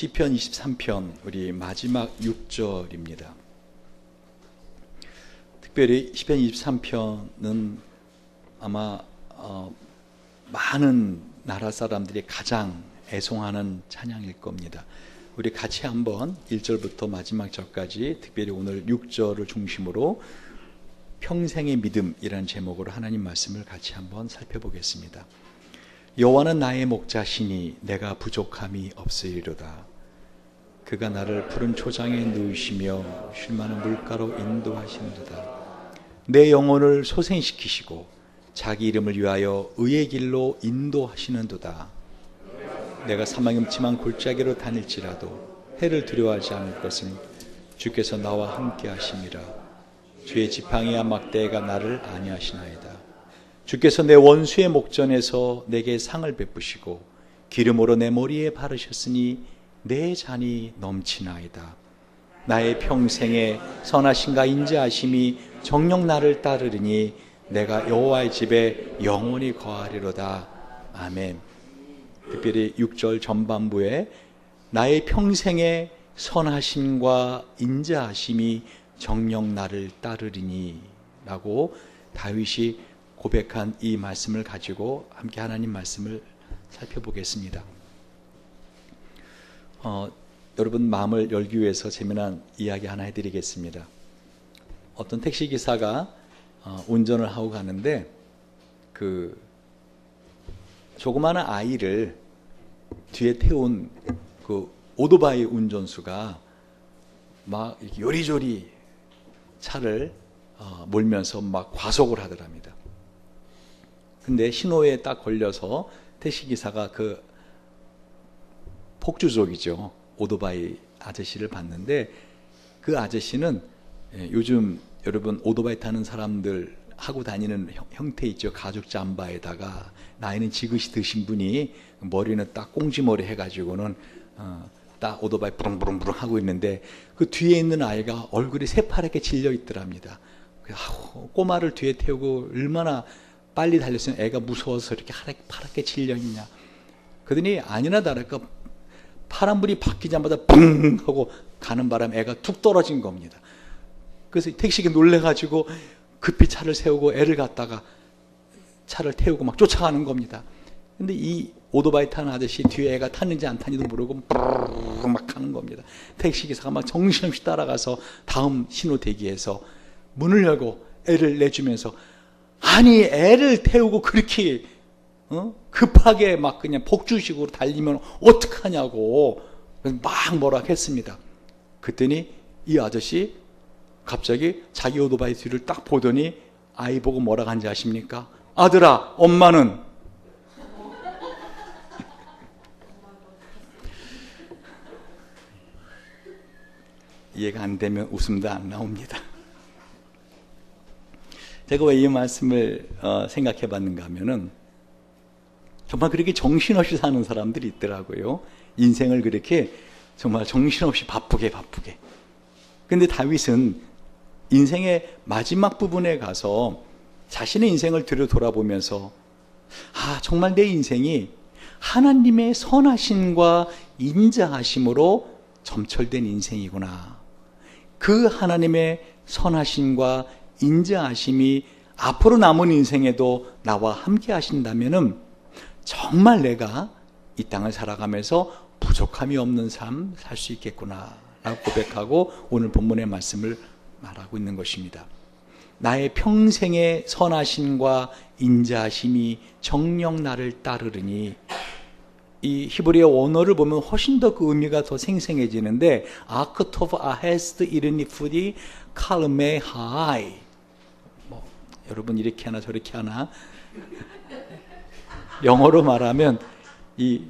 시편 23편 우리 마지막 6절입니다. 특별히 시편 23편은 아마 많은 나라 사람들이 가장 애송하는 찬양일 겁니다. 우리 같이 한번 1절부터 마지막 절까지, 특별히 오늘 6절을 중심으로 평생의 믿음이라는 제목으로 하나님 말씀을 같이 한번 살펴보겠습니다. 여호와는 나의 목자시니 내가 부족함이 없으리로다. 그가 나를 푸른 초장에 누이시며 쉴 만한 물가로 인도하시는도다. 내 영혼을 소생시키시고 자기 이름을 위하여 의의 길로 인도하시는도다. 내가 사망의 음침한 골짜기로 다닐지라도 해를 두려워하지 않을 것은 주께서 나와 함께 하심이라. 주의 지팡이와 막대가 나를 안위하시나이다. 주께서 내 원수의 목전에서 내게 상을 베푸시고 기름으로 내 머리에 바르셨으니 내 잔이 넘치나이다. 나의 평생에 선하심과 인자하심이 정녕 나를 따르리니 내가 여호와의 집에 영원히 거하리로다. 아멘. 특별히 6절 전반부에 나의 평생에 선하심과 인자하심이 정녕 나를 따르리니 라고 다윗이 고백한 이 말씀을 가지고 함께 하나님 말씀을 살펴보겠습니다. 여러분 마음을 열기 위해서 재미난 이야기 하나 해드리겠습니다. 어떤 택시기사가 운전을 하고 가는데 그 조그마한 아이를 뒤에 태운 그 오토바이 운전수가 막 이렇게 요리조리 차를 몰면서 막 과속을 하더랍니다. 근데 신호에 딱 걸려서 택시기사가 그 폭주족이죠, 오토바이 아저씨를 봤는데, 그 아저씨는 요즘 여러분 오토바이 타는 사람들 하고 다니는 형태 있죠. 가죽 잠바에다가 나이는 지긋이 드신 분이 머리는 딱 꽁지머리 해가지고는 딱 오토바이 부릉부릉부릉 하고 있는데, 그 뒤에 있는 아이가 얼굴이 새파랗게 질려 있더랍니다. 꼬마를 뒤에 태우고 얼마나 빨리 달렸으면 애가 무서워서 이렇게 파랗게 질려 있냐. 그러더니 아니나 다를까 파란불이 바뀌자마자 붕 하고 가는 바람에 애가 툭 떨어진 겁니다. 그래서 택시가 놀래가지고 급히 차를 세우고 애를 갖다가 차를 태우고 막 쫓아가는 겁니다. 근데 이 오토바이 타는 아저씨 뒤에 애가 탔는지 안 탔는지도 모르고 막 가는 겁니다. 택시기사가 막 정신없이 따라가서 다음 신호 대기에서 문을 열고 애를 내주면서, 아니 애를 태우고 그렇게 급하게 막 그냥 폭주식으로 달리면 어떡하냐고 막 뭐라 했습니다. 그랬더니 이 아저씨 갑자기 자기 오토바이 뒤를 딱 보더니 아이 보고 뭐라 한지 아십니까? 아들아, 엄마는. 이해가 안 되면 웃음도 안 나옵니다. 제가 왜 이 말씀을 생각해 봤는가 하면은, 정말 그렇게 정신없이 사는 사람들이 있더라고요. 인생을 그렇게 정말 정신없이 바쁘게. 근데 다윗은 인생의 마지막 부분에 가서 자신의 인생을 돌아보면서, 정말 내 인생이 하나님의 선하심과 인자하심으로 점철된 인생이구나. 그 하나님의 선하심과 인자하심이 앞으로 남은 인생에도 나와 함께 하신다면은 정말 내가 이 땅을 살아가면서 부족함이 없는 삶 살 수 있겠구나 라고 고백하고 오늘 본문의 말씀을 말하고 있는 것입니다. 나의 평생의 선하심과 인자하심이 정녕 나를 따르리니, 이 히브리어 원어를 보면 훨씬 더 그 의미가 더 생생해지는데, 아크토브 아헤스트 이르니프디 칼메 하이, 여러분 이렇게 하나 저렇게 하나. 영어로 말하면 이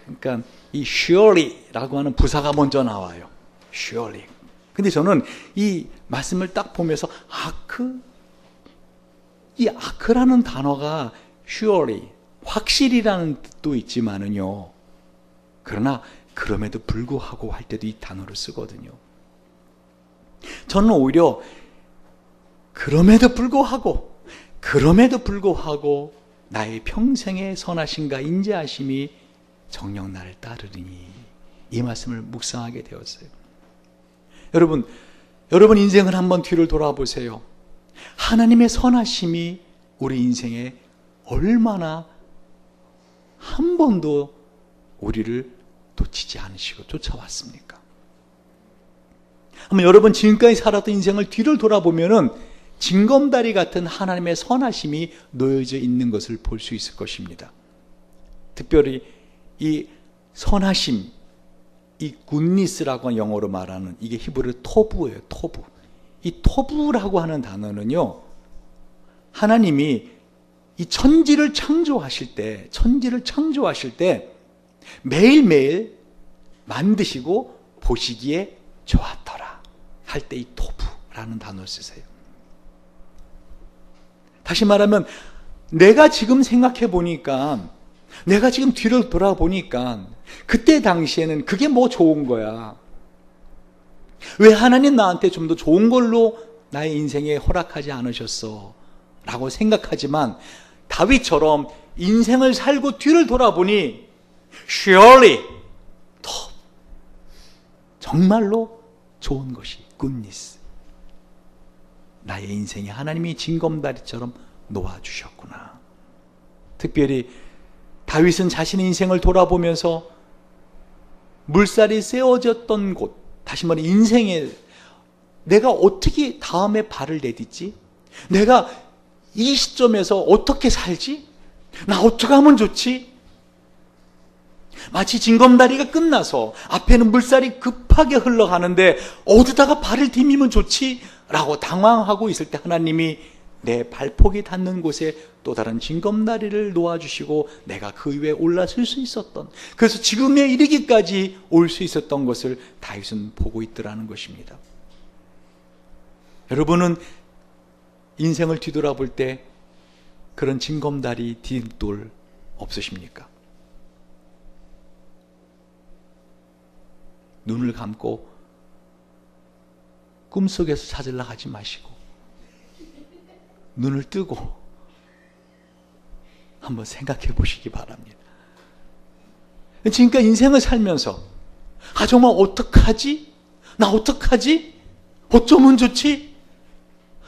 그러니까 이 surely라고 하는 부사가 먼저 나와요. surely. 근데 저는 이 말씀을 딱 보면서 이 아크라는 단어가 surely, 확실이라는 뜻도 있지만은요, 그러나 그럼에도 불구하고 할 때도 이 단어를 쓰거든요. 저는 오히려 그럼에도 불구하고 나의 평생의 선하심과 인자하심이 정녕 나를 따르리니, 이 말씀을 묵상하게 되었어요. 여러분 인생을 한번 뒤를 돌아보세요. 하나님의 선하심이 우리 인생에 얼마나 한 번도 우리를 놓치지 않으시고 쫓아왔습니까? 한번 여러분 지금까지 살았던 인생을 뒤를 돌아보면은 징검다리 같은 하나님의 선하심이 놓여져 있는 것을 볼 수 있을 것입니다. 특별히 이 선하심, 이 굿니스라고 영어로 말하는 이게 히브리 토부예요. 토부. 이 토부라고 하는 단어는요, 하나님이 이 천지를 창조하실 때 매일매일 만드시고 보시기에 좋았더라 할 때 이 토부라는 단어를 쓰세요. 다시 말하면 내가 지금 생각해 보니까, 내가 지금 뒤를 돌아보니까 그때 당시에는 그게 뭐 좋은 거야. 왜 하나님 나한테 좀 더 좋은 걸로 나의 인생에 허락하지 않으셨어? 라고 생각하지만 다윗처럼 인생을 살고 뒤를 돌아보니 surely 정말로 좋은 것이 goodness, 나의 인생에 하나님이 징검다리처럼 놓아주셨구나. 특별히 다윗은 자신의 인생을 돌아보면서 물살이 세워졌던 곳, 다시 말해 인생에 내가 어떻게 다음에 발을 내딛지? 내가 이 시점에서 어떻게 살지? 나 어떻게 하면 좋지? 마치 징검다리가 끝나서 앞에는 물살이 급하게 흘러가는데 어디다가 발을 디미면 좋지? 라고 당황하고 있을 때 하나님이 내 발폭이 닿는 곳에 또 다른 징검다리를 놓아주시고 내가 그 위에 올라설 수 있었던, 그래서 지금에 이르기까지 올 수 있었던 것을 다윗은 보고 있더라는 것입니다. 여러분은 인생을 뒤돌아볼 때 그런 징검다리 디딤돌 없으십니까? 눈을 감고 꿈속에서 찾으려 하지 마시고 눈을 뜨고 한번 생각해 보시기 바랍니다. 지금까지 인생을 살면서 정말 어떡하지? 나 어떡하지? 어쩌면 좋지?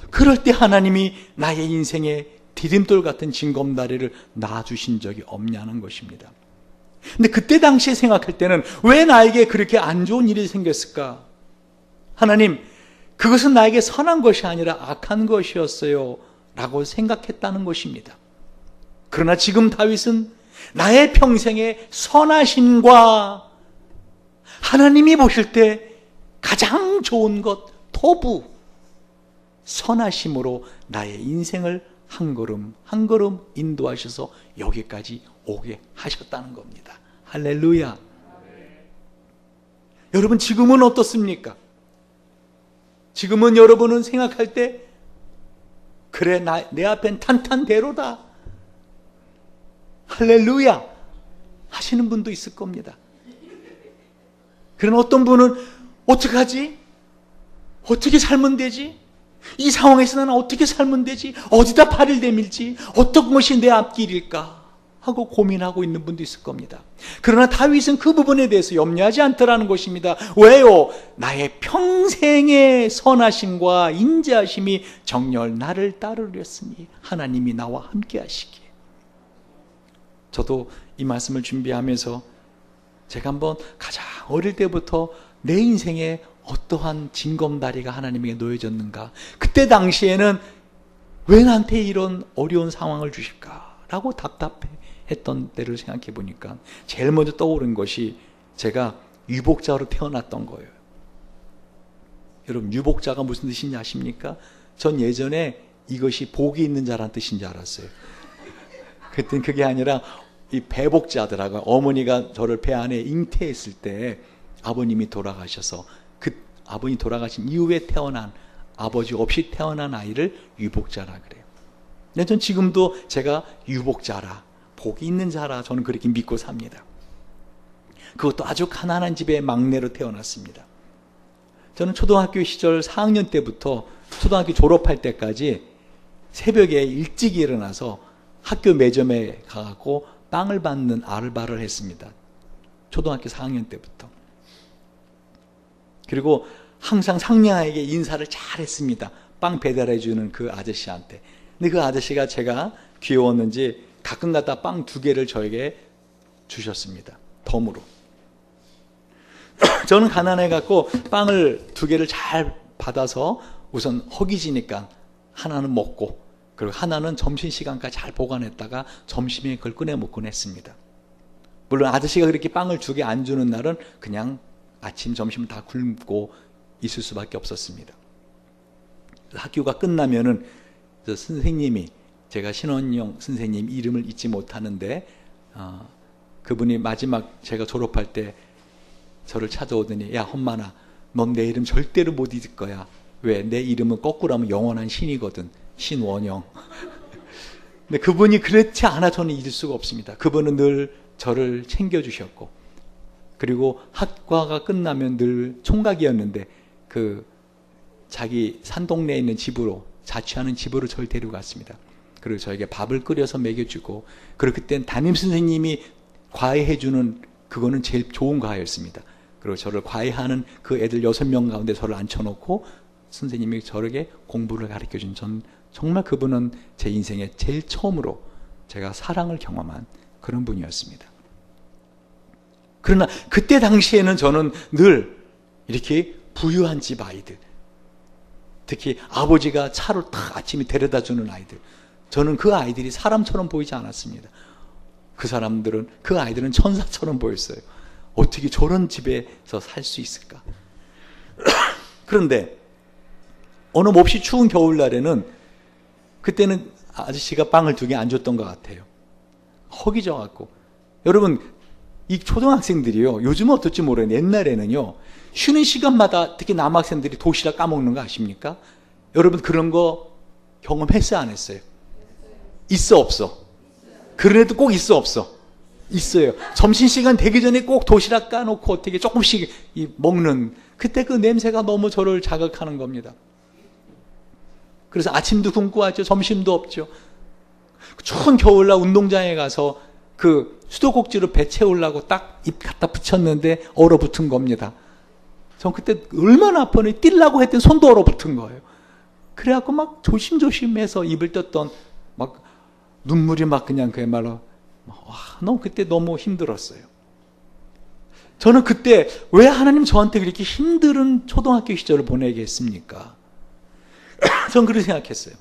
그럴 때 하나님이 나의 인생에 디딤돌 같은 징검다리를 놔주신 적이 없냐는 것입니다. 근데 그때 당시에 생각할 때는 왜 나에게 그렇게 안 좋은 일이 생겼을까? 하나님, 그것은 나에게 선한 것이 아니라 악한 것이었어요 라고 생각했다는 것입니다. 그러나 지금 다윗은 나의 평생의 선하심과 하나님이 보실 때 가장 좋은 것, 토부, 선하심으로 나의 인생을 한 걸음 한 걸음 인도하셔서 여기까지 오게 하셨다는 겁니다. 할렐루야. 여러분 지금은 어떻습니까? 지금은 여러분은 생각할 때 그래, 내 앞엔 탄탄대로다, 할렐루야 하시는 분도 있을 겁니다. 그런 어떤 분은 어떡하지? 어떻게 살면 되지? 이 상황에서 나는 어떻게 살면 되지? 어디다 발을 내밀지? 어떤 것이 내 앞길일까? 하고 고민하고 있는 분도 있을 겁니다. 그러나 다윗은 그 부분에 대해서 염려하지 않더라는 것입니다. 왜요? 나의 평생의 선하심과 인자하심이 정녕 나를 따르렸으니 하나님이 나와 함께 하시기에. 저도 이 말씀을 준비하면서 제가 한번 가장 어릴 때부터 내 인생에 어떠한 징검다리가 하나님에게 놓여졌는가, 그때 당시에는 왜 나한테 이런 어려운 상황을 주실까 라고 답답했던 때를 생각해 보니까 제일 먼저 떠오른 것이 제가 유복자로 태어났던 거예요. 여러분 유복자가 무슨 뜻인지 아십니까? 전 예전에 이것이 복이 있는 자라는 뜻인 줄 알았어요. 그때는 그게 아니라 이 배복자들하고, 어머니가 저를 배 안에 잉태했을 때 아버님이 돌아가셔서 그 아버님이 돌아가신 이후에 태어난, 아버지 없이 태어난 아이를 유복자라 그래요. 근데 전 지금도 제가 유복자라, 복이 있는 자라, 저는 그렇게 믿고 삽니다. 그것도 아주 가난한 집의 막내로 태어났습니다. 저는 초등학교 시절 4학년 때부터 초등학교 졸업할 때까지 새벽에 일찍 일어나서 학교 매점에 가고 빵을 받는 알바를 했습니다. 초등학교 4학년 때부터. 그리고 항상 상냥하게 인사를 잘 했습니다. 빵 배달해주는 그 아저씨한테. 근데 그 아저씨가 제가 귀여웠는지 가끔가다 빵 2개를 저에게 주셨습니다. 덤으로. 저는 가난해갖고 빵을 2개를 잘 받아서 우선 허기지니까 하나는 먹고, 그리고 하나는 점심시간까지 잘 보관했다가 점심에 그걸 꺼내 먹곤 했습니다. 물론 아저씨가 그렇게 빵을 2개 안 주는 날은 그냥 아침, 점심을 다 굶고 있을 수밖에 없었습니다. 학교가 끝나면은 선생님이, 제가 신원영 선생님 이름을 잊지 못하는데, 그분이 마지막 제가 졸업할 때 저를 찾아오더니, 야 험만아, 넌 내 이름 절대로 못 잊을 거야. 왜? 내 이름은 거꾸로 하면 영원한 신이거든. 신원영. 근데 그분이 그렇지 않아 저는 잊을 수가 없습니다. 그분은 늘 저를 챙겨주셨고, 그리고 학과가 끝나면 늘 총각이었는데 그 자기 산동네에 있는 집으로, 자취하는 집으로 저를 데려갔습니다. 그리고 저에게 밥을 끓여서 먹여주고, 그리고 그땐 담임선생님이 과외해주는 그거는 제일 좋은 과외였습니다. 그리고 저를 과외하는 그 애들 6명 가운데 저를 앉혀놓고 선생님이 저에게 공부를 가르쳐준, 전 정말 그분은 제 인생에 제일 처음으로 제가 사랑을 경험한 그런 분이었습니다. 그러나 그때 당시에는 저는 늘 이렇게 부유한 집 아이들, 특히 아버지가 차로 딱 아침에 데려다 주는 아이들, 저는 그 아이들이 사람처럼 보이지 않았습니다. 그 아이들은 천사처럼 보였어요. 어떻게 저런 집에서 살 수 있을까? 그런데 어느 몹시 추운 겨울날에는, 그때는 아저씨가 빵을 2개 안 줬던 것 같아요. 허기져갖고. 여러분, 이 초등학생들이요, 요즘은 어떨지 모르겠는데 옛날에는요, 쉬는 시간마다 특히 남학생들이 도시락 까먹는 거 아십니까? 여러분 그런 거 경험했어요, 안 했어요? 있어, 없어? 그런 애도 꼭 있어, 없어? 있어요. 점심시간 되기 전에 꼭 도시락 까놓고 어떻게 조금씩 먹는, 그때 그 냄새가 너무 저를 자극하는 겁니다. 그래서 아침도 굶고 왔죠. 점심도 없죠. 추운 겨울날 운동장에 가서 그 수도꼭지로 배 채우려고 딱 입 갖다 붙였는데 얼어붙은 겁니다. 전 그때 얼마나 아팠는지, 뛸라고 했더니 손도 얼어붙은 거예요. 그래갖고 막 조심조심해서 입을 떴던, 막 눈물이 막 그냥 그야말로, 너무 그때 너무 힘들었어요. 저는 그때 왜 하나님 저한테 그렇게 힘든 초등학교 시절을 보내게 했습니까? 전 그렇게 생각했어요.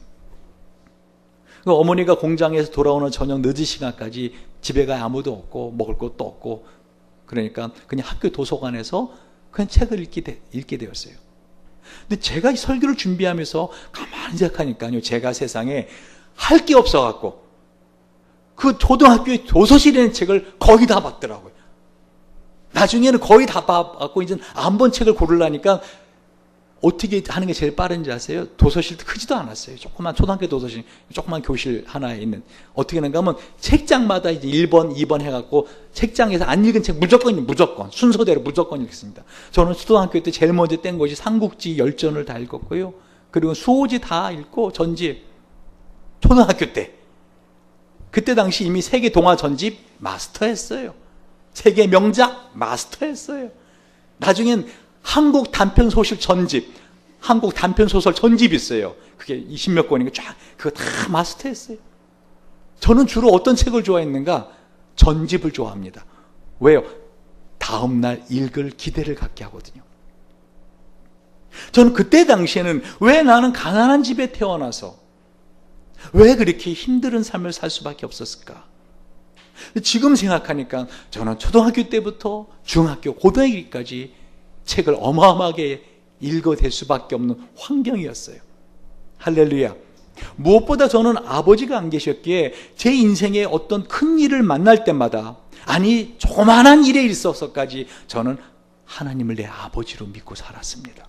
어머니가 공장에서 돌아오는 저녁 늦은 시간까지 집에 가야 아무도 없고 먹을 것도 없고, 그러니까 그냥 학교 도서관에서 그냥 책을 읽게 되었어요. 근데 제가 이 설교를 준비하면서 가만히 생각하니까요, 제가 세상에 할 게 없어갖고 그 초등학교의 도서실에 있는 책을 거의 다 봤더라고요. 나중에는 거의 다 봤고, 이제 안 본 책을 고르려니까 어떻게 하는 게 제일 빠른지 아세요? 도서실도 크지도 않았어요. 조그만 초등학교 도서실, 조그만 교실 하나에 있는. 어떻게 하는가 하면 책장마다 이제 1번, 2번 해갖고 책장에서 안 읽은 책 무조건 순서대로 무조건 읽습니다. 저는 초등학교 때 제일 먼저 뗀 것이 삼국지 10전을 다 읽었고요. 그리고 수호지 다 읽고 전집, 초등학교 때. 그때 당시 이미 세계 동화 전집 마스터했어요. 세계 명작 마스터했어요. 나중엔 한국 단편소설 전집, 한국 단편소설 전집 있어요. 그게 20몇 권인가 쫙, 그거 다 마스터했어요. 저는 주로 어떤 책을 좋아했는가? 전집을 좋아합니다. 왜요? 다음날 읽을 기대를 갖게 하거든요. 저는 그때 당시에는 왜 나는 가난한 집에 태어나서 왜 그렇게 힘든 삶을 살 수밖에 없었을까? 지금 생각하니까 저는 초등학교 때부터 중학교, 고등학교까지 책을 어마어마하게 읽어댈 수밖에 없는 환경이었어요. 할렐루야. 무엇보다 저는 아버지가 안 계셨기에 제 인생에 어떤 큰 일을 만날 때마다, 아니 조그만한 일에 있어서까지 저는 하나님을 내 아버지로 믿고 살았습니다.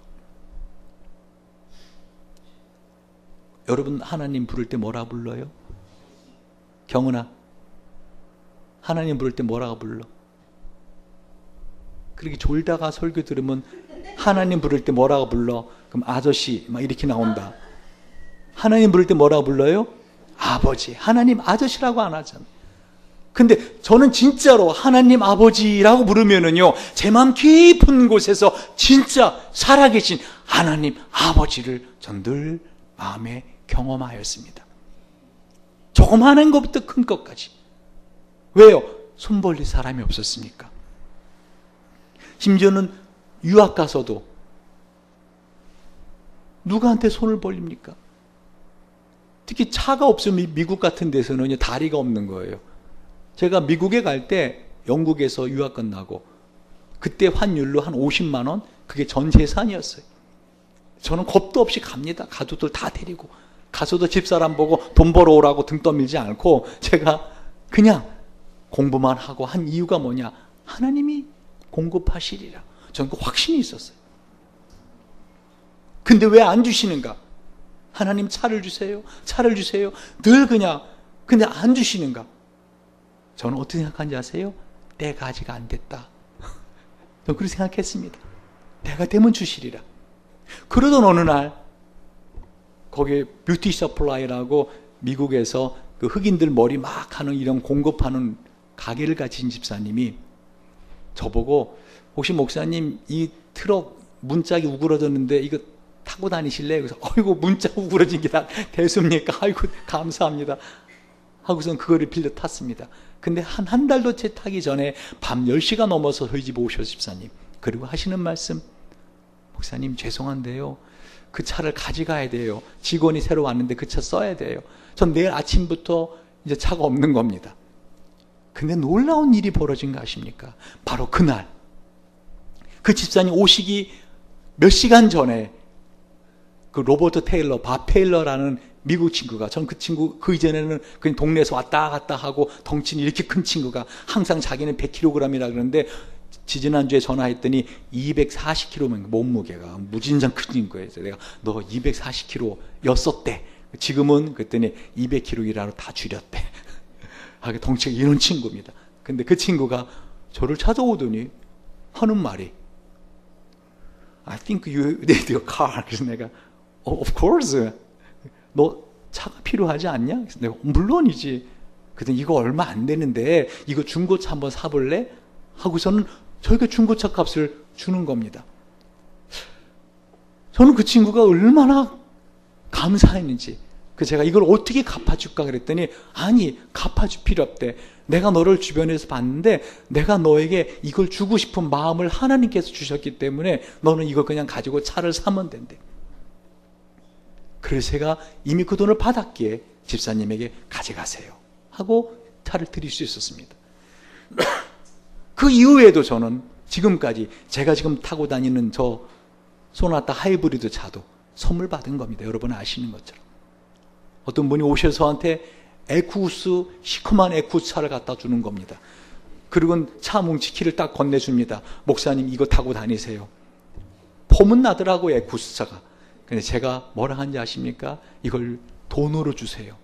여러분 하나님 부를 때 뭐라 불러요? 경은아, 하나님 부를 때 뭐라고 불러? 그렇게 졸다가 설교 들으면 하나님 부를 때 뭐라고 불러? 그럼 아저씨 막 이렇게 나온다. 하나님 부를 때 뭐라고 불러요? 아버지. 하나님 아저씨라고 안 하잖아요. 근데 저는 진짜로 하나님 아버지라고 부르면은요, 제 마음 깊은 곳에서 진짜 살아계신 하나님 아버지를 전 늘 마음에 경험하였습니다. 조그마한 것부터 큰 것까지. 왜요? 손 벌릴 사람이 없었으니까. 심지어는 유학 가서도 누구한테 손을 벌립니까? 특히 차가 없으면 미국 같은 데서는 다리가 없는 거예요. 제가 미국에 갈 때 영국에서 유학 끝나고 그때 환율로 한 50만 원? 그게 전 재산이었어요. 저는 겁도 없이 갑니다. 가족들 다 데리고. 가서도 집사람 보고 돈 벌어오라고 등 떠밀지 않고 제가 그냥 공부만 하고 한 이유가 뭐냐? 하나님이 공급하시리라. 저는 그 확신이 있었어요. 근데 왜 안 주시는가? 하나님 차를 주세요. 차를 주세요. 늘 그냥 근데 안 주시는가? 저는 어떻게 생각하는지 아세요? 때가 아직 안 됐다. 저는 그렇게 생각했습니다. 때가 되면 주시리라. 그러던 어느 날 거기에 뷰티 서플라이라고 미국에서 그 흑인들 머리 막 하는 이런 공급하는 가게를 가진 집사님이 저보고 혹시 목사님 이 트럭 문짝이 우그러졌는데 이거 타고 다니실래요? 그래서 어이구 문짝 우그러진 게 다 대수입니까? 아이고 감사합니다. 하고선 그거를 빌려 탔습니다. 근데 한 달도 채 타기 전에 밤 10시가 넘어서 저희 집 오셔서 집사님 그리고 하시는 말씀, 목사님 죄송한데요, 그 차를 가져가야 돼요. 직원이 새로 왔는데 그 차 써야 돼요. 전 내일 아침부터 이제 차가 없는 겁니다. 근데 놀라운 일이 벌어진 거 아십니까? 바로 그날 그 집사님 오시기 몇 시간 전에 그 로버트 테일러, 밥 테일러라는 미국 친구가, 전 그 친구 그 이전에는 그냥 동네에서 왔다 갔다 하고 덩치는 이렇게 큰 친구가 항상 자기는 100kg이라 그러는데 지지난주에 전화했더니 240kg면 몸무게가 무진장 큰 거예요. 그래서 내가 너 240kg였었대. 지금은 그랬더니 200kg이라고 다 줄였대. 하게 덩치가 이런 친구입니다. 근데 그 친구가 저를 찾아오더니 하는 말이 I think you need a car. 그래서 내가 of course. 너 차가 필요하지 않냐? 그래서 내가 물론이지. 그랬더니 이거 얼마 안 되는데 이거 중고차 한번 사볼래? 하고서는 저희가 중고차 값을 주는 겁니다. 저는 그 친구가 얼마나 감사했는지, 제가 이걸 어떻게 갚아줄까 그랬더니 아니 갚아줄 필요 없대. 내가 너를 주변에서 봤는데 내가 너에게 이걸 주고 싶은 마음을 하나님께서 주셨기 때문에 너는 이걸 그냥 가지고 차를 사면 된대. 그래서 제가 이미 그 돈을 받았기에 집사님에게 가져가세요 하고 차를 드릴 수 있었습니다. 그 이후에도 저는 지금까지 제가 지금 타고 다니는 저 소나타 하이브리드 차도 선물 받은 겁니다. 여러분 아시는 것처럼. 어떤 분이 오셔서 저한테 에쿠스, 시커먼 에쿠스 차를 갖다 주는 겁니다. 그리고 차 뭉치 키를 딱 건네줍니다. 목사님 이거 타고 다니세요. 폼은 나더라고요, 에쿠스 차가. 근데 제가 뭐라 하는지 아십니까? 이걸 돈으로 주세요.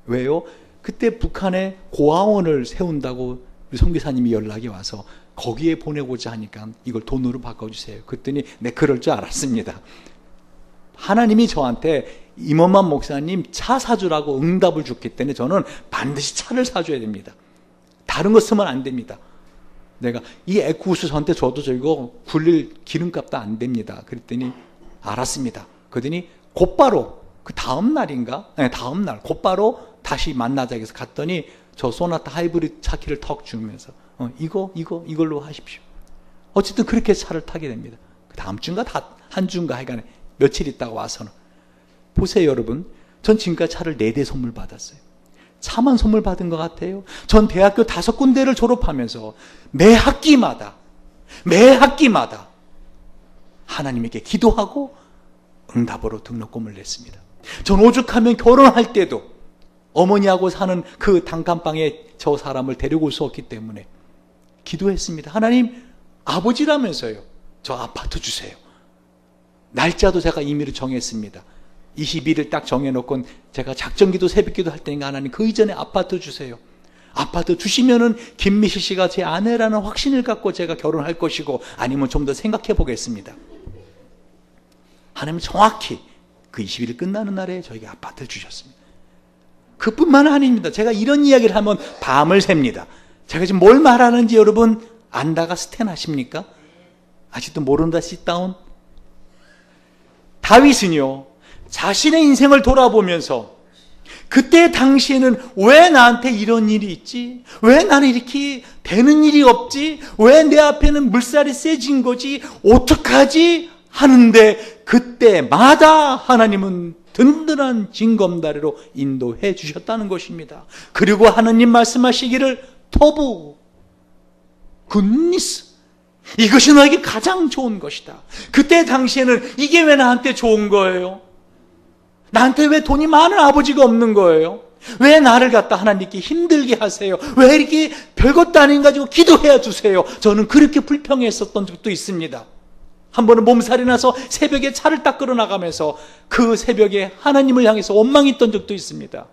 왜요? 그때 북한에 고아원을 세운다고 우리 선교사님이 연락이 와서 거기에 보내고자 하니까 이걸 돈으로 바꿔주세요. 그랬더니 네, 그럴 줄 알았습니다. 하나님이 저한테 임원만 목사님 차 사주라고 응답을 줬기 때문에 저는 반드시 차를 사줘야 됩니다. 다른 거 쓰면 안 됩니다. 내가 이 에쿠스 저한테 줘도 저 이거 굴릴 기름값도 안 됩니다. 그랬더니 알았습니다. 그러더니 곧바로 그 다음 날인가? 네, 다음 날 곧바로 다시 만나자 해서 갔더니 저 소나타 하이브리드 차키를 턱 주면서 이걸로 하십시오. 어쨌든 그렇게 차를 타게 됩니다. 그 다음 주인가 한 주인가 하여간에 며칠 있다가 와서는 보세요 여러분. 전 지금까지 차를 4대 선물 받았어요. 차만 선물 받은 것 같아요. 전 대학교 5군데를 졸업하면서 매 학기마다 하나님에게 기도하고 응답으로 등록금을 냈습니다. 전 오죽하면 결혼할 때도 어머니하고 사는 그 단칸방에 저 사람을 데리고 올 수 없기 때문에 기도했습니다. 하나님 아버지라면서요. 저 아파트 주세요. 날짜도 제가 임의로 정했습니다. 21일 딱 정해놓고 제가 작정기도 새벽기도 할 테니까 하나님 그 이전에 아파트 주세요. 아파트 주시면은 김미실 씨가 제 아내라는 확신을 갖고 제가 결혼할 것이고 아니면 좀 더 생각해 보겠습니다. 하나님 정확히 그 20일 끝나는 날에 저에게 아파트를 주셨습니다. 그뿐만 아닙니다. 제가 이런 이야기를 하면 밤을 샙니다. 제가 지금 뭘 말하는지 여러분 안다가 스탠하십니까? 아직도 모른다 sit-down? 다윗은요, 자신의 인생을 돌아보면서 그때 당시에는 왜 나한테 이런 일이 있지? 왜 나는 이렇게 되는 일이 없지? 왜 내 앞에는 물살이 세진 거지? 어떡하지? 하는데 그때마다 하나님은 든든한 징검다리로 인도해 주셨다는 것입니다. 그리고 하나님 말씀하시기를 토부, 굿니스, 이것이 너에게 가장 좋은 것이다. 그때 당시에는 이게 왜 나한테 좋은 거예요? 나한테 왜 돈이 많은 아버지가 없는 거예요? 왜 나를 갖다 하나님께 힘들게 하세요? 왜 이렇게 별것도 아닌 가지고 기도해야 주세요? 저는 그렇게 불평했었던 적도 있습니다. 한 번은 몸살이 나서 새벽에 차를 닦으러 나가면서 그 새벽에 하나님을 향해서 원망했던 적도 있습니다.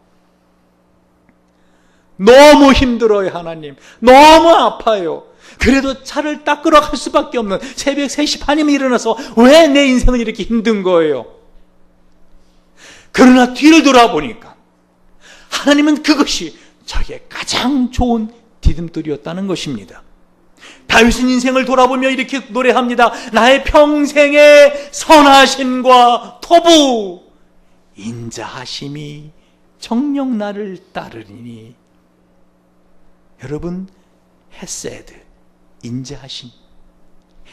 너무 힘들어요, 하나님. 너무 아파요. 그래도 차를 닦으러 갈 수밖에 없는 새벽 3시 반이면 일어나서 왜 내 인생은 이렇게 힘든 거예요? 그러나 뒤를 돌아보니까 하나님은 그것이 저에게 가장 좋은 디딤돌이었다는 것입니다. 다윗은 인생을 돌아보며 이렇게 노래합니다. 나의 평생의 선하심과 토부, 인자하심이 정녕 나를 따르리니. 여러분, 헤세드, 인자하심,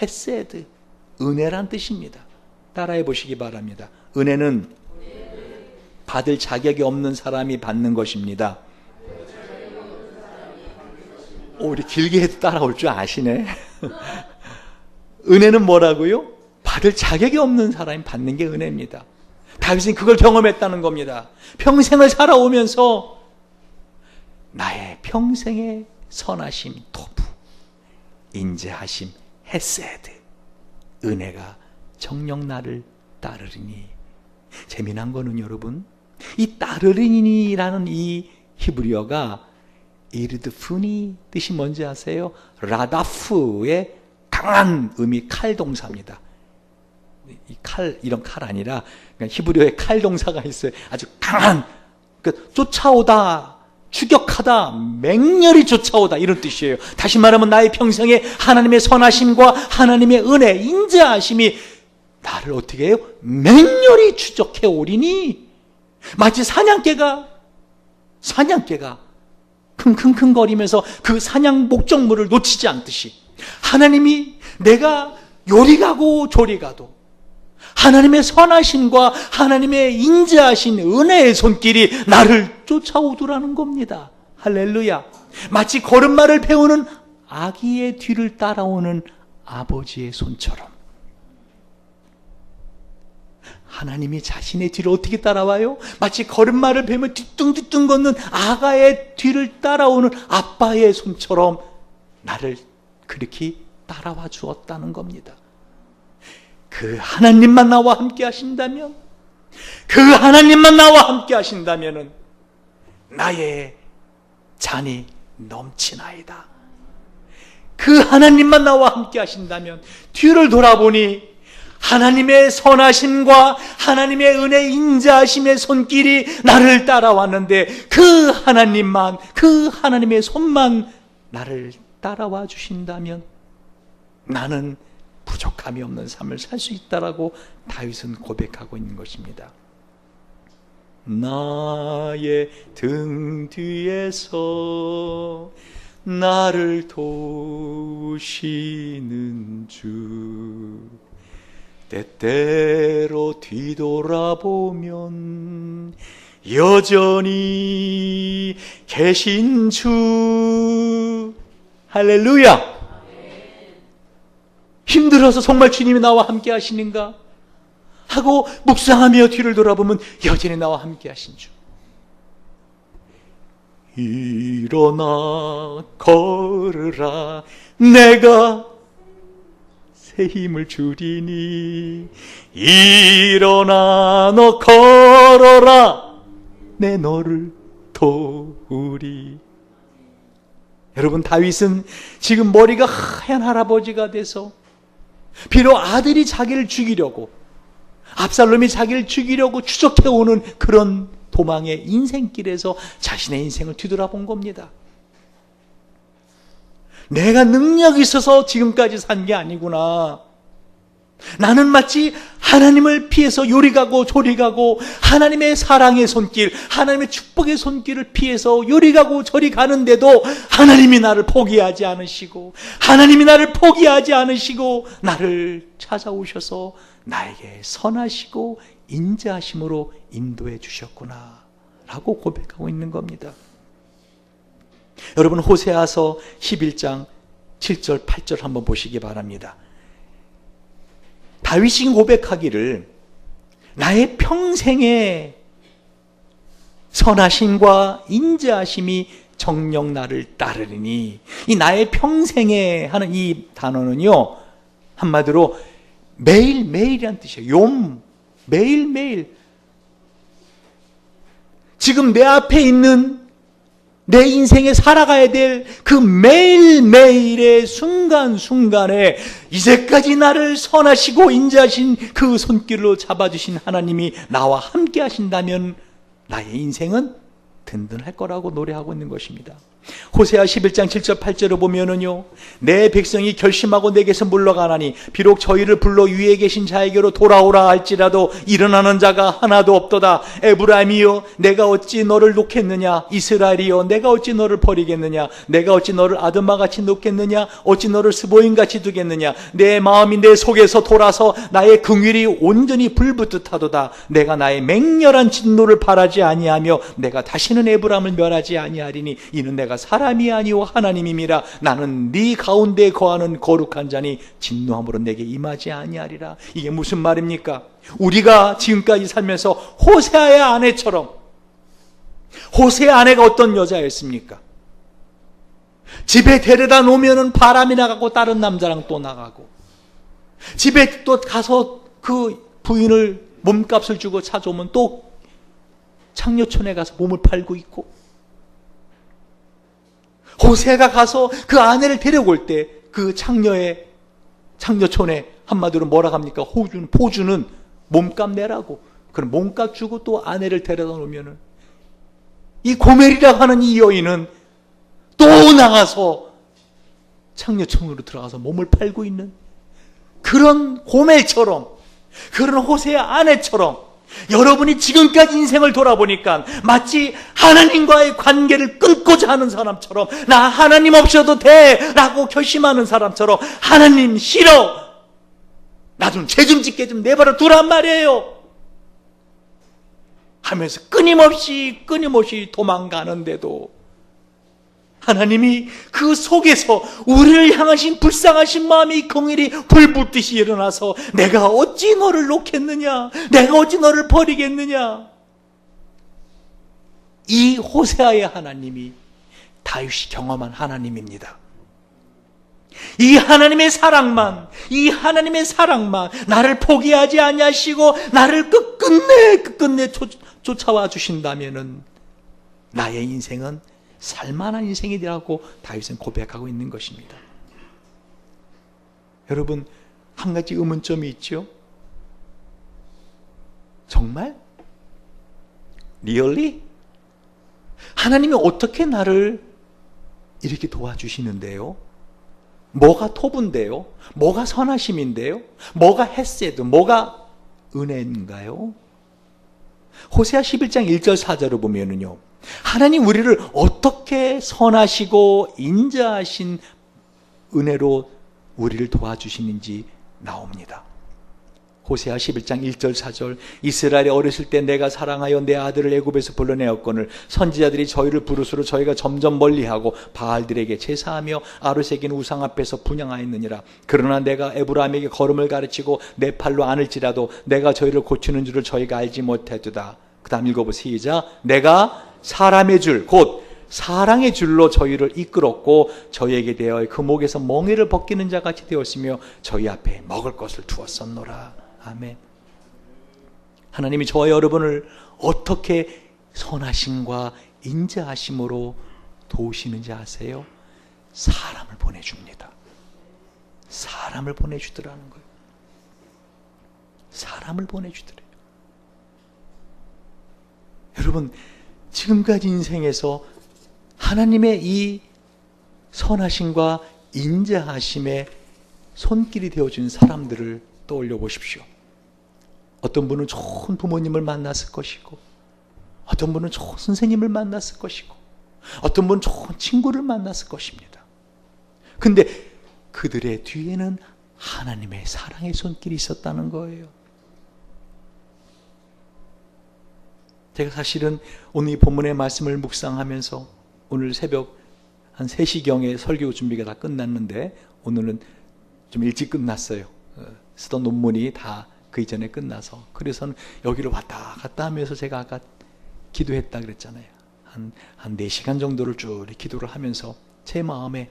헤세드, 은혜란 뜻입니다. 따라해 보시기 바랍니다. 은혜는 받을 자격이 없는 사람이 받는 것입니다. 우리 길게 해도 따라올 줄 아시네. 은혜는 뭐라고요? 받을 자격이 없는 사람이 받는 게 은혜입니다. 다윗은 그걸 경험했다는 겁니다. 평생을 살아오면서 나의 평생의 선하심, 토부, 인자하심, 헤세드, 은혜가 정녕 나를 따르리니. 재미난 거는 여러분, 이 따르리니라는 이 히브리어가 이르드푸니 뜻이 뭔지 아세요? 라다프의 강한 의미, 칼 동사입니다. 이 칼, 이런 칼 아니라 히브리어에 칼 동사가 있어요. 아주 강한, 그러니까 쫓아오다, 추격하다, 맹렬히 쫓아오다, 이런 뜻이에요. 다시 말하면 나의 평생에 하나님의 선하심과 하나님의 은혜, 인자하심이 나를 어떻게 해요? 맹렬히 추적해 오리니. 마치 사냥개가 킁킁킁거리면서 그 사냥 목적물을 놓치지 않듯이 하나님이 내가 요리 가고 조리 가도 하나님의 선하심과 하나님의 인자하신 은혜의 손길이 나를 쫓아오더라는 겁니다. 할렐루야. 마치 걸음마를 배우는 아기의 뒤를 따라오는 아버지의 손처럼 하나님이 자신의 뒤를 어떻게 따라와요? 마치 걸음마를 배우며 뒤뚱뒤뚱 걷는 아가의 뒤를 따라오는 아빠의 손처럼 나를 그렇게 따라와 주었다는 겁니다. 그 하나님만 나와 함께 하신다면, 그 하나님만 나와 함께 하신다면 나의 잔이 넘치나이다. 그 하나님만 나와 함께 하신다면 뒤를 돌아보니 하나님의 선하심과 하나님의 은혜 인자하심의 손길이 나를 따라왔는데 그 하나님만, 그 하나님의 손만 나를 따라와 주신다면 나는 부족함이 없는 삶을 살 수 있다라고 다윗은 고백하고 있는 것입니다. 나의 등 뒤에서 나를 도우시는 주, 때때로 뒤돌아보면 여전히 계신 주. 할렐루야. 힘들어서 정말 주님이 나와 함께 하시는가 하고 묵상하며 뒤를 돌아보면 여전히 나와 함께 하신 주. 일어나 걸으라 내가 새 힘을 주리니, 일어나 너 걸어라 내 너를 도우리. 여러분, 다윗은 지금 머리가 하얀 할아버지가 돼서 비록 아들이 자기를 죽이려고, 압살롬이 자기를 죽이려고 추적해오는 그런 도망의 인생길에서 자신의 인생을 뒤돌아본 겁니다. 내가 능력이 있어서 지금까지 산 게 아니구나. 나는 마치 하나님을 피해서 요리 가고 조리 가고 하나님의 사랑의 손길, 하나님의 축복의 손길을 피해서 요리 가고 저리 가는데도 하나님이 나를 포기하지 않으시고 하나님이 나를 포기하지 않으시고 나를 찾아오셔서 나에게 선하시고 인자하심으로 인도해 주셨구나 라고 고백하고 있는 겁니다. 여러분, 호세아서 11장 7절 8절 한번 보시기 바랍니다. 다윗이 고백하기를 나의 평생의 선하심과 인자하심이 정녕 나를 따르리니, 이 나의 평생에 하는 이 단어는요, 한마디로 매일매일이란 뜻이에요. 매일매일. 지금 내 앞에 있는 내 인생에 살아가야 될 그 매일매일의 순간순간에 이제까지 나를 선하시고 인자하신 그 손길로 잡아주신 하나님이 나와 함께 하신다면 나의 인생은 든든할 거라고 노래하고 있는 것입니다. 호세아 11장 7절 8절을 보면은요, 내 백성이 결심하고 내게서 물러가나니 비록 저희를 불러 위에 계신 자에게로 돌아오라 할지라도 일어나는 자가 하나도 없도다. 에브라임이여, 내가 어찌 너를 놓겠느냐? 이스라엘이여, 내가 어찌 너를 버리겠느냐? 내가 어찌 너를 아드마같이 놓겠느냐? 어찌 너를 스보임같이 두겠느냐? 내 마음이 내 속에서 돌아서 나의 긍휼이 온전히 불붙듯 하도다. 내가 나의 맹렬한 진노를 바라지 아니하며 내가 다시는 에브라임을 멸하지 아니하리니 이는 내가 사람이 아니오 하나님임이라. 나는 네 가운데 거하는 거룩한 자니 진노함으로 내게 임하지 아니하리라. 이게 무슨 말입니까? 우리가 지금까지 살면서 호세아의 아내처럼, 호세의 아내가 어떤 여자였습니까? 집에 데려다 놓으면 바람이 나가고 다른 남자랑 또 나가고, 집에 또 가서 그 부인을 몸값을 주고 찾아오면 또 창녀촌에 가서 몸을 팔고 있고, 호세가 가서 그 아내를 데려올 때 그 창녀촌에 한마디로 뭐라 합니까? 포주는 몸값 내라고. 그럼 몸값 주고 또 아내를 데려다 놓으면은 이 고멜이라고 하는 이 여인은 또 나가서 창녀촌으로 들어가서 몸을 팔고 있는 그런 고멜처럼, 그런 호세의 아내처럼 여러분이 지금까지 인생을 돌아보니까 마치 하나님과의 관계를 끊고자 하는 사람처럼, 나 하나님 없어도 돼 라고 결심하는 사람처럼, 하나님 싫어, 나 좀 죄 좀 짓게 좀 내버려 두란 말이에요 하면서 끊임없이 도망가는데도 하나님이 그 속에서 우리를 향하신 불쌍하신 마음이 긍휼이 불붙듯이 일어나서 내가 어찌 너를 놓겠느냐, 내가 어찌 너를 버리겠느냐. 이 호세아의 하나님이 다윗이 경험한 하나님입니다. 이 하나님의 사랑만 나를 포기하지 아니하시고 나를 끝끝내 쫓아와 주신다면은 나의 인생은 살만한 인생이라고 다윗은 고백하고 있는 것입니다. 여러분, 한 가지 의문점이 있죠. 정말? Really? 하나님이 어떻게 나를 이렇게 도와주시는데요? 뭐가 토부인데요? 뭐가 선하심인데요? 뭐가 헤세드, 뭐가 은혜인가요? 호세아 11장 1절 4절을 보면은요, 하나님 우리를 어떻게 선하시고 인자하신 은혜로 우리를 도와주시는지 나옵니다. 호세아 11장 1절 4절, 이스라엘이 어렸을 때 내가 사랑하여 내 아들을 애굽에서 불러내었거늘 선지자들이 저희를 부르수로 저희가 점점 멀리하고 바알들에게 제사하며 아르새긴 우상 앞에서 분향하였느니라. 그러나 내가 에브라임에게 걸음을 가르치고 내 팔로 안을지라도 내가 저희를 고치는 줄을 저희가 알지 못했도다. 그 다음 읽어보세요. 시작. 내가 사람의 줄, 곧 사랑의 줄로 저희를 이끌었고 저희에게 대하여 그 목에서 멍에를 벗기는 자같이 되었으며 저희 앞에 먹을 것을 두었었노라. 아멘. 하나님이 저와 여러분을 어떻게 선하심과 인자하심으로 도우시는지 아세요? 사람을 보내줍니다. 사람을 보내주더라는 거예요. 사람을 보내주더래요. 여러분, 지금까지 인생에서 하나님의 이 선하심과 인자하심의 손길이 되어준 사람들을 떠올려 보십시오. 어떤 분은 좋은 부모님을 만났을 것이고, 어떤 분은 좋은 선생님을 만났을 것이고, 어떤 분은 좋은 친구를 만났을 것입니다. 근데 그들의 뒤에는 하나님의 사랑의 손길이 있었다는 거예요. 제가 사실은 오늘 이 본문의 말씀을 묵상하면서 오늘 새벽 한 3시경에 설교 준비가 다 끝났는데 오늘은 좀 일찍 끝났어요. 쓰던 논문이 다 그 이전에 끝나서. 그래서 여기로 왔다 갔다 하면서 제가 아까 기도했다 그랬잖아요. 한 4시간 정도를 쭉 기도를 하면서 제 마음에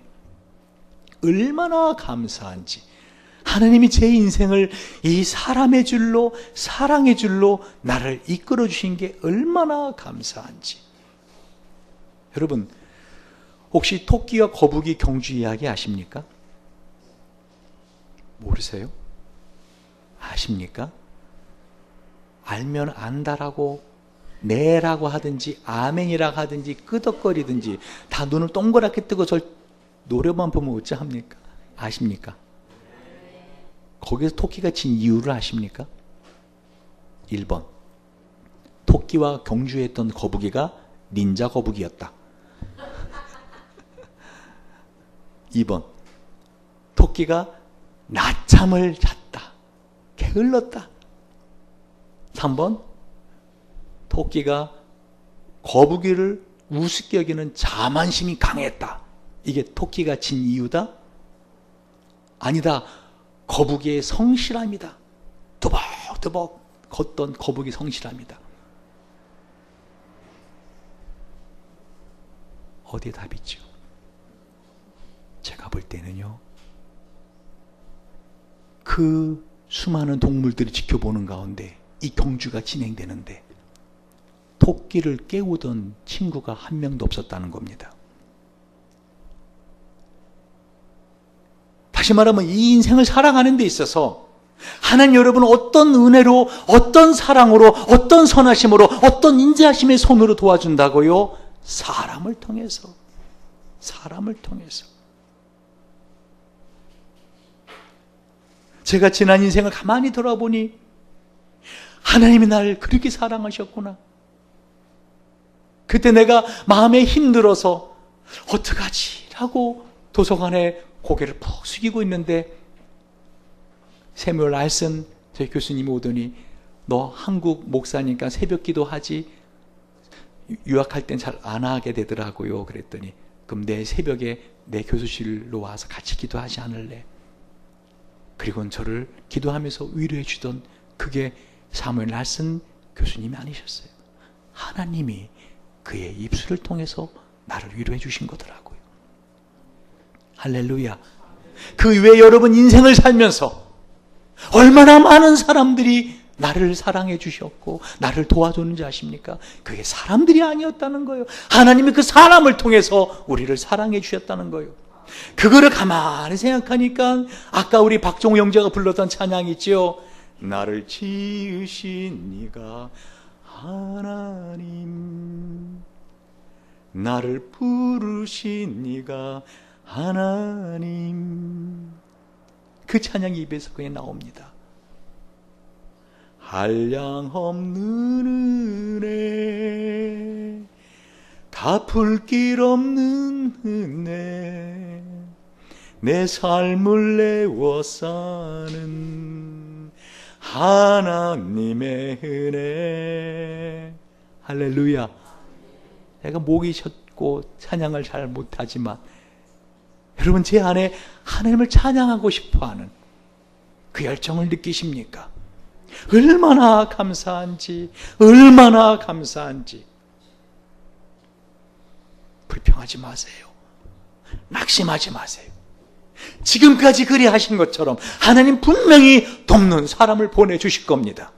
얼마나 감사한지, 하나님이 제 인생을 이 사람의 줄로, 사랑의 줄로 나를 이끌어 주신 게 얼마나 감사한지. 여러분, 혹시 토끼와 거북이 경주 이야기 아십니까? 모르세요? 아십니까? 알면 안다라고, 네라고 하든지 아멘이라고 하든지 끄덕거리든지 다 눈을 동그랗게 뜨고 절 노래만 보면 어찌합니까? 아십니까? 거기서 토끼가 진 이유를 아십니까? 1번, 토끼와 경주했던 거북이가 닌자 거북이였다. 2번, 토끼가 낮잠을 잤다. 게을렀다. 3번, 토끼가 거북이를 우습게 여기는 자만심이 강했다. 이게 토끼가 진 이유다? 아니다. 거북이의 성실함이다. 또박또박 걷던 거북이 성실함이다. 어디에 답이 있죠? 제가 볼 때는요, 그 수많은 동물들이 지켜보는 가운데 이 경주가 진행되는데 토끼를 깨우던 친구가 한 명도 없었다는 겁니다. 다시 말하면 이 인생을 살아가는 데 있어서 하나님 여러분은 어떤 은혜로, 어떤 사랑으로, 어떤 선하심으로, 어떤 인자하심의 손으로 도와준다고요? 사람을 통해서. 사람을 통해서. 제가 지난 인생을 가만히 돌아보니 하나님이 나를 그렇게 사랑하셨구나. 그때 내가 마음에 힘들어서 어떡하지? 라고 도서관에 고개를 푹 숙이고 있는데 세뮤얼 알슨 저희 교수님이 오더니 너 한국 목사니까 새벽 기도하지? 유학할 땐 잘 안 하게 되더라고요. 그랬더니 그럼 내 새벽에 내 교수실로 와서 같이 기도하지 않을래? 그리고는 저를 기도하면서 위로해 주던 그게 사무엘 알슨 교수님이 아니셨어요. 하나님이 그의 입술을 통해서 나를 위로해 주신 거더라고요. 할렐루야. 그 외에 여러분 인생을 살면서 얼마나 많은 사람들이 나를 사랑해 주셨고 나를 도와줬는지 아십니까? 그게 사람들이 아니었다는 거예요. 하나님이 그 사람을 통해서 우리를 사랑해 주셨다는 거예요. 그거를 가만히 생각하니까 아까 우리 박종호 형제가 불렀던 찬양이 있죠. 나를 지으신 네가 하나님, 나를 부르신 네가 하나님. 그 찬양이 입에서 그게 나옵니다. 한량없는 은혜, 갚을 길 없는 은혜, 내 삶을 내워 사는 하나님의 은혜. 할렐루야. 내가 목이 쉬었고 찬양을 잘 못하지만 여러분 제 안에 하나님을 찬양하고 싶어하는 그 열정을 느끼십니까? 얼마나 감사한지, 얼마나 감사한지. 불평하지 마세요. 낙심하지 마세요. 지금까지 그리 하신 것처럼 하나님 분명히 돕는 사람을 보내주실 겁니다.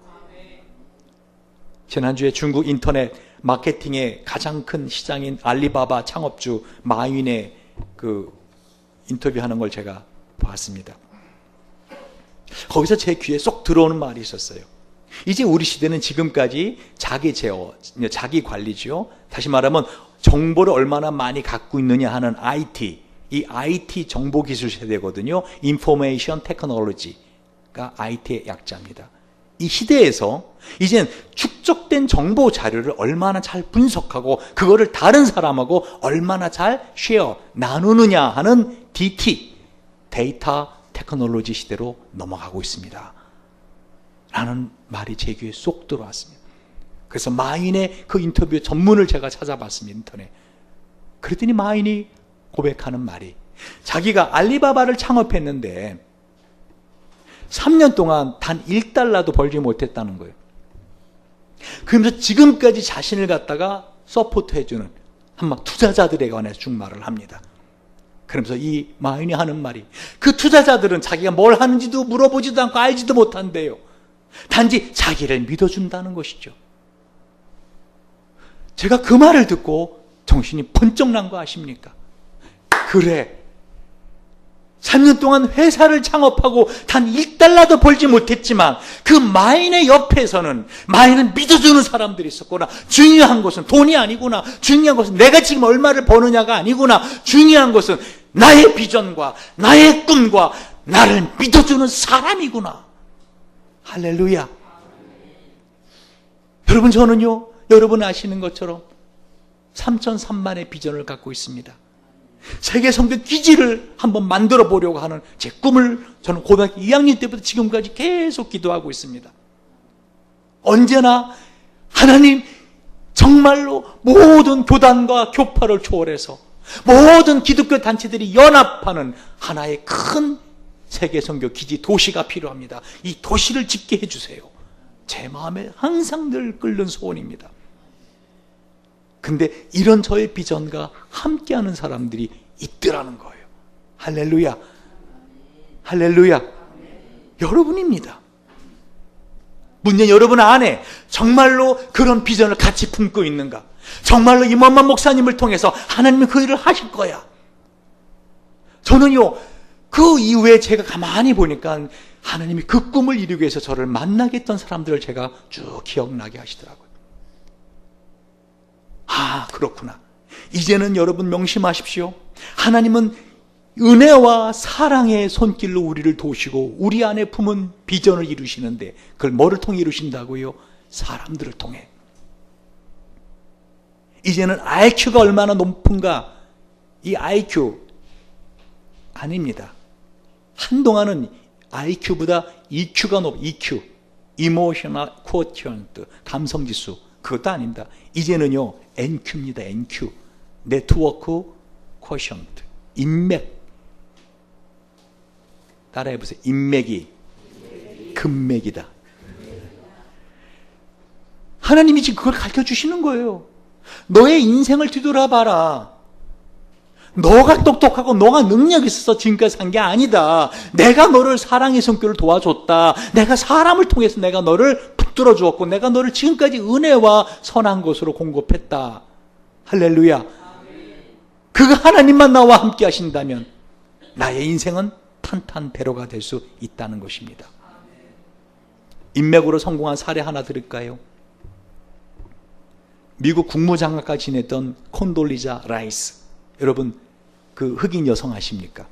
지난주에 중국 인터넷 마케팅의 가장 큰 시장인 알리바바 창업주 마윈의 그 인터뷰하는 걸 제가 봤습니다. 거기서 제 귀에 쏙 들어오는 말이 있었어요. 이제 우리 시대는 지금까지 자기 제어, 자기 관리죠. 다시 말하면 정보를 얼마나 많이 갖고 있느냐 하는 IT, 이 IT 정보기술 세대거든요. Information Technology가 IT의 약자입니다. 이 시대에서 이젠 축적된 정보 자료를 얼마나 잘 분석하고 그거를 다른 사람하고 얼마나 잘 나누느냐 하는 DT, 데이터 테크놀로지 시대로 넘어가고 있습니다. 라는 말이 제 귀에 쏙 들어왔습니다. 그래서 마인의 그 인터뷰 전문을 제가 찾아봤습니다. 인터넷. 그랬더니 마인이 고백하는 말이, 자기가 알리바바를 창업했는데 3년 동안 단 1달러도 벌지 못했다는 거예요. 그러면서 지금까지 자신을 갖다가 서포트해주는 한마 투자자들에 관해서 쭉 말을 합니다. 그러면서 이 마인이 하는 말이, 그 투자자들은 자기가 뭘 하는지도 물어보지도 않고 알지도 못한대요. 단지 자기를 믿어준다는 것이죠. 제가 그 말을 듣고 정신이 번쩍 난 거 아십니까? 그래, 3년 동안 회사를 창업하고 단 1달러도 벌지 못했지만 그 마인의 옆에서는 마인은 믿어주는 사람들이 있었구나. 중요한 것은 돈이 아니구나. 중요한 것은 내가 지금 얼마를 버느냐가 아니구나. 중요한 것은 나의 비전과 나의 꿈과 나를 믿어주는 사람이구나. 할렐루야. 여러분, 저는요, 여러분 아시는 것처럼 3,003만의 비전을 갖고 있습니다. 세계 선교 기지를 한번 만들어 보려고 하는 제 꿈을 저는 고등학교 2학년 때부터 지금까지 계속 기도하고 있습니다. 언제나 하나님, 정말로 모든 교단과 교파를 초월해서 모든 기독교 단체들이 연합하는 하나의 큰 세계 선교 기지 도시가 필요합니다. 이 도시를 짓게 해주세요. 제 마음에 항상 늘 끓는 소원입니다. 근데 이런 저의 비전과 함께하는 사람들이 있더라는 거예요. 할렐루야. 할렐루야. 여러분입니다. 문제 여러분 안에 정말로 그런 비전을 같이 품고 있는가? 정말로 임원만 목사님을 통해서 하나님이 그 일을 하실 거야. 저는요, 그 이후에 제가 가만히 보니까 하나님이 그 꿈을 이루기 위해서 저를 만나게 했던 사람들을 제가 쭉 기억나게 하시더라고요. 아, 그렇구나. 이제는 여러분 명심하십시오. 하나님은 은혜와 사랑의 손길로 우리를 도우시고 우리 안에 품은 비전을 이루시는데, 그걸 뭐를 통해 이루신다고요? 사람들을 통해. 이제는 IQ가 얼마나 높은가? 이 IQ 아닙니다. 한동안은 IQ보다 EQ가 EQ, Emotional Quotient, 감성지수, 그것도 아닙니다. 이제는요, NQ입니다. NQ, 네트워크 쿼션트, 인맥. 따라해보세요. 인맥이 금맥이다. 하나님이 지금 그걸 가르쳐 주시는 거예요. 너의 인생을 뒤돌아봐라. 너가 똑똑하고 너가 능력이 있어서 지금까지 산 게 아니다. 내가 너를 사랑의 손길을 도와줬다. 내가 사람을 통해서 내가 너를 붙들어 주었고 내가 너를 지금까지 은혜와 선한 것으로 공급했다. 할렐루야. 그가 하나님만 나와 함께 하신다면 나의 인생은 탄탄대로가 될 수 있다는 것입니다. 인맥으로 성공한 사례 하나 드릴까요? 미국 국무장관까지 지냈던 콘돌리자 라이스. 여러분, 그 흑인 여성 아십니까?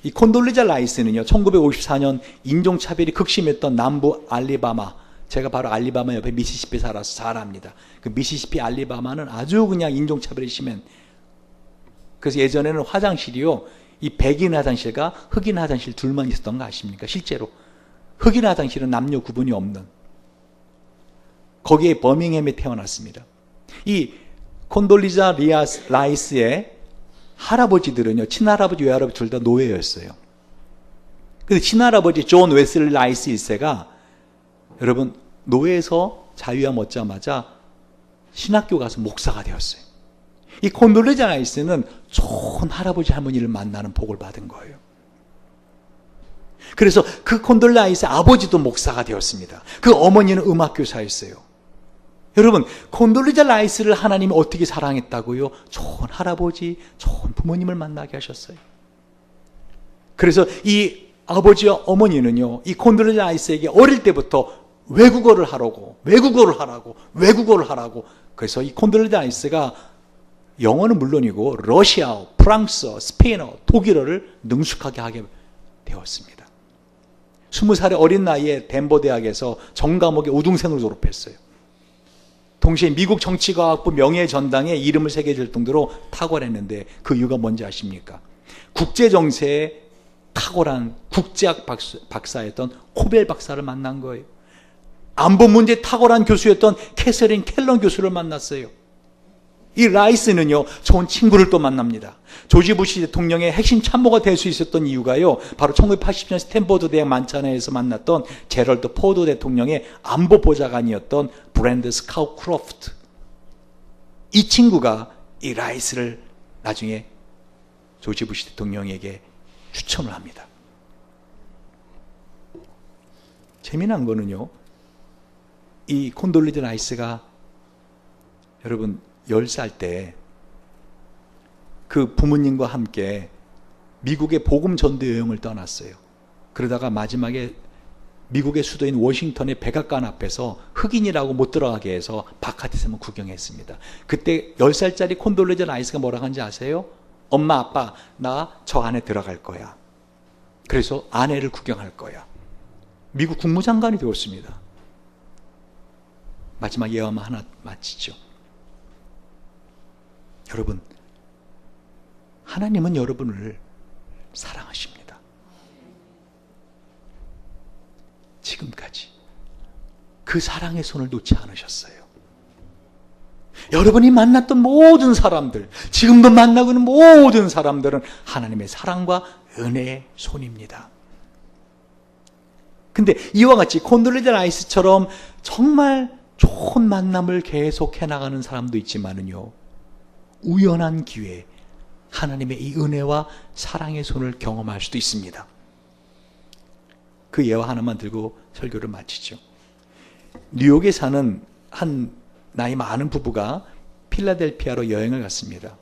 이 콘돌리자 라이스는요, 1954년 인종차별이 극심했던 남부 알리바마, 제가 바로 알리바마 옆에 미시시피 살아서 잘 압니다. 그 미시시피 알리바마는 아주 그냥 인종차별이 심한, 그래서 예전에는 화장실이요, 이 백인 화장실과 흑인 화장실 둘만 있었던 거 아십니까? 실제로 흑인 화장실은 남녀 구분이 없는, 거기에 버밍햄에 태어났습니다. 이 콘돌리자 라이스의 할아버지들은요, 친할아버지 외할아버지 둘 다 노예였어요. 근데 친할아버지 존 웨슬리 라이스 1세가 여러분 노예에서 자유함 얻자마자 신학교 가서 목사가 되었어요. 이 콘돌리자 라이스는 좋은 할아버지 할머니를 만나는 복을 받은 거예요. 그래서 그 콘돌리자 라이스의 아버지도 목사가 되었습니다. 그 어머니는 음악교사였어요. 여러분, 콘돌리자 라이스를 하나님이 어떻게 사랑했다고요? 좋은 할아버지, 좋은 부모님을 만나게 하셨어요. 그래서 이 아버지와 어머니는요, 이 콘돌리자 라이스에게 어릴 때부터 외국어를 하라고, 그래서 이 콘돌리자 라이스가 영어는 물론이고 러시아어, 프랑스어, 스페인어, 독일어를 능숙하게 하게 되었습니다. 20살의 어린 나이에 덴버 대학에서 전과목의 우등생으로 졸업했어요. 동시에 미국 정치과학부 명예전당에 이름을 새겨질 정도로 탁월했는데 그 이유가 뭔지 아십니까? 국제정세에 탁월한 국제학 박사였던 코벨 박사를 만난 거예요. 안보 문제에 탁월한 교수였던 캐서린 켈런 교수를 만났어요. 이 라이스는요, 좋은 친구를 또 만납니다. 조지 부시 대통령의 핵심 참모가 될 수 있었던 이유가요, 바로 1980년 스탠퍼드 대학 만찬회에서 만났던 제럴드 포드 대통령의 안보 보좌관이었던 브랜드 스카우 크로프트. 이 친구가 이 라이스를 나중에 조지 부시 대통령에게 추천을 합니다. 재미난 거는요, 이 콘돌리자 라이스가 여러분 10살 때 그 부모님과 함께 미국의 복음 전도 여행을 떠났어요. 그러다가 마지막에 미국의 수도인 워싱턴의 백악관 앞에서 흑인이라고 못 들어가게 해서 바깥에서만 구경했습니다. 그때 10살짜리 콘돌리자 라이스가 뭐라고 하는지 아세요? 엄마, 아빠, 나 저 안에 들어갈 거야. 그래서 아내를 구경할 거야. 미국 국무장관이 되었습니다. 마지막 예화만 하나 마치죠. 여러분, 하나님은 여러분을 사랑하십니다. 지금까지 그 사랑의 손을 놓지 않으셨어요. 여러분이 만났던 모든 사람들, 지금도 만나고 있는 모든 사람들은 하나님의 사랑과 은혜의 손입니다. 근데 이와 같이 콘돌리자 라이스처럼 정말 좋은 만남을 계속해 나가는 사람도 있지만은요, 우연한 기회에 하나님의 이 은혜와 사랑의 손을 경험할 수도 있습니다. 그 예화 하나만 들고 설교를 마치죠. 뉴욕에 사는 한 나이 많은 부부가 필라델피아로 여행을 갔습니다.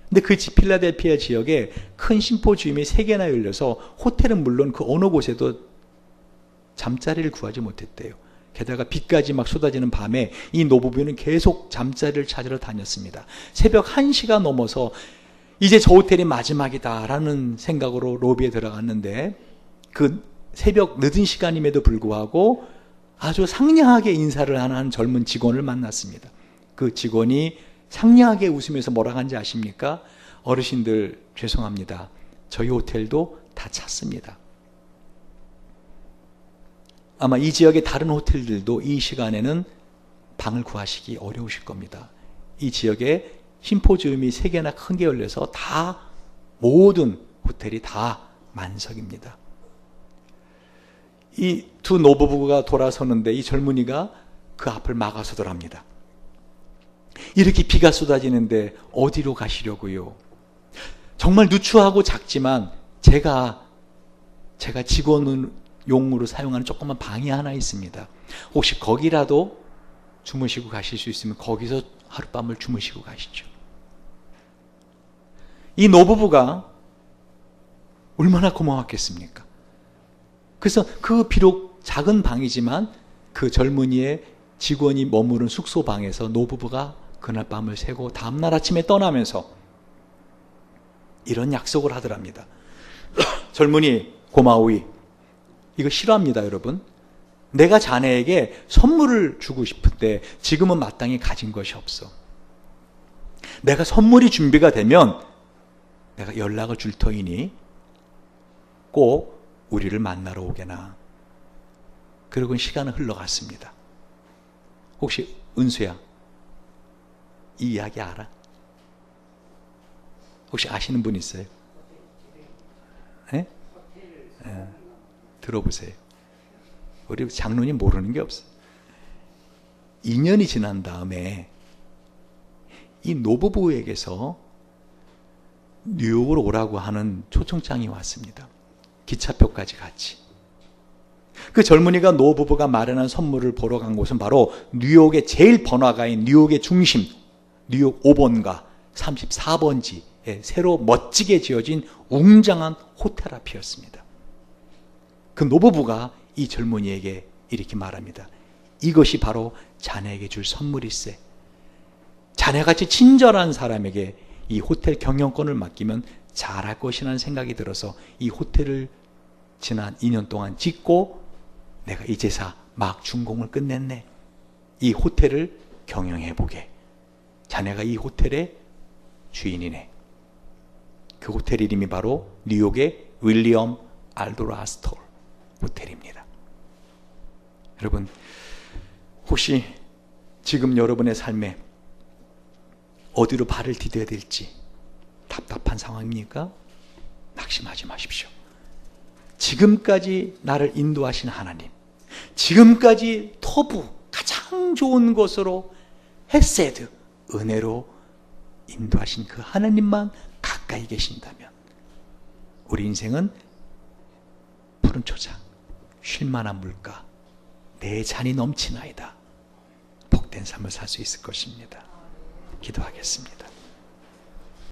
근데 그 필라델피아 지역에 큰 심포지움이 3개나 열려서 호텔은 물론 그 어느 곳에도 잠자리를 구하지 못했대요. 게다가 비까지 막 쏟아지는 밤에 이 노부부는 계속 잠자리를 찾으러 다녔습니다. 새벽 1시가 넘어서 이제 저 호텔이 마지막이다라는 생각으로 로비에 들어갔는데 그 새벽 늦은 시간임에도 불구하고 아주 상냥하게 인사를 하는 젊은 직원을 만났습니다. 그 직원이 상냥하게 웃으면서 뭐라고 하는지 아십니까? 어르신들 죄송합니다. 저희 호텔도 다 찼습니다. 아마 이 지역의 다른 호텔들도 이 시간에는 방을 구하시기 어려우실 겁니다. 이 지역에 심포지움이 3개나 큰 게 열려서 다 모든 호텔이 다 만석입니다. 이 두 노부부가 돌아서는데 이 젊은이가 그 앞을 막아서더랍니다. 이렇게 비가 쏟아지는데 어디로 가시려고요? 정말 누추하고 작지만 제가 직원용으로 사용하는 조그만 방이 하나 있습니다. 혹시 거기라도 주무시고 가실 수 있으면 거기서 하룻밤을 주무시고 가시죠. 이 노부부가 얼마나 고마웠겠습니까? 그래서 그 비록 작은 방이지만 그 젊은이의 직원이 머무른 숙소방에서 노부부가 그날 밤을 새고 다음날 아침에 떠나면서 이런 약속을 하더랍니다. 젊은이 고마우이, 이거 싫어합니다 여러분. 내가 자네에게 선물을 주고 싶은데 지금은 마땅히 가진 것이 없어. 내가 선물이 준비가 되면 내가 연락을 줄 터이니 꼭 우리를 만나러 오게나. 그리고 시간은 흘러갔습니다. 혹시 은수야, 이 이야기 알아? 혹시 아시는 분 있어요? 네? 네. 들어보세요. 우리 장로님 모르는 게 없어요. 2년이 지난 다음에 이 노부부에게서 뉴욕으로 오라고 하는 초청장이 왔습니다. 기차표까지 같이. 그 젊은이가 노부부가 마련한 선물을 보러 간 곳은 바로 뉴욕의 제일 번화가인 뉴욕의 중심, 뉴욕 5번가 34번지에 새로 멋지게 지어진 웅장한 호텔 앞이었습니다. 그 노부부가 이 젊은이에게 이렇게 말합니다. 이것이 바로 자네에게 줄 선물일세. 자네같이 친절한 사람에게 이 호텔 경영권을 맡기면 잘할 것이라는 생각이 들어서 이 호텔을 지난 2년 동안 짓고 내가 이 제사 막 준공을 끝냈네. 이 호텔을 경영해보게. 자네가 이 호텔의 주인이네. 그 호텔 이름이 바로 뉴욕의 윌리엄 알도로 아스톨 호텔입니다. 여러분, 혹시 지금 여러분의 삶에 어디로 발을 디뎌야 될지 답답한 상황입니까? 낙심하지 마십시오. 지금까지 나를 인도하신 하나님, 지금까지 터부 가장 좋은 곳으로 헤세드 은혜로 인도하신 그 하나님만 가까이 계신다면 우리 인생은 푸른 초장, 쉴만한 물가, 내 잔이 넘치나이다. 복된 삶을 살 수 있을 것입니다. 기도하겠습니다.